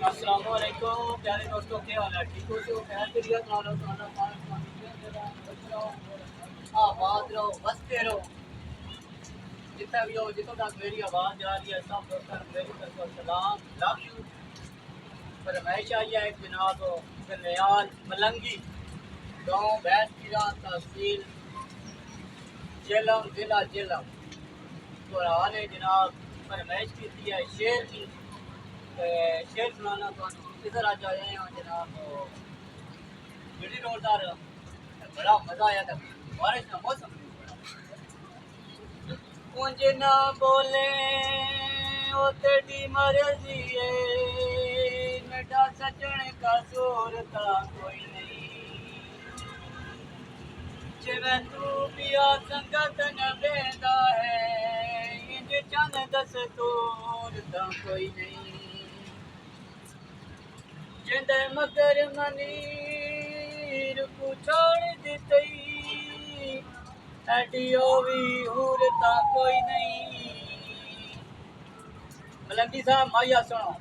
السلام علیکم پیارے دوستوں، کیا حال ہے؟ ٹھیک ہو؟ تو خیر خیریت نال آباد رہو، بستے رہو، جتنا بھی ہو، جتوں تک میری آواز جا رہی ہے سب دوستوں کو میری طرف سے سلام، لو یو۔ فرمائش آئی ہے ایک جناب گلیال ملنگی، گاؤں بیس پورہ، تحصیل جہلم، ضلع جہلم۔ قرآن نے جناب فرمائش کی ہے شیر کی، شیر سنانا تو ادھر آ جائے ہیں جناب گڈی روڈ دار، بڑا مزہ آیا تھا، بارش کا موسم کونج نہ بولے او تیری مرضی ہے، میڈا سجن کا زور تھا کوئی نہیں، جویں تو پیا سنگت نہ بیندا ہے، انج چند دستور تھا کوئی نہیں، جندے مگر منیر کو چھوڑ دیتی، ایڈی ہوئی ہورتا کوئی نہیں۔ ملنگی صاحب مائیا سنو،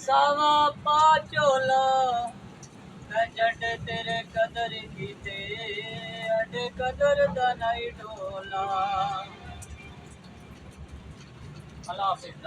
ساواں پا چولا میں جڈ تیرے قدر کیتے، اڈے قدر دا نہیں ڈولا۔ اللہ حافظ۔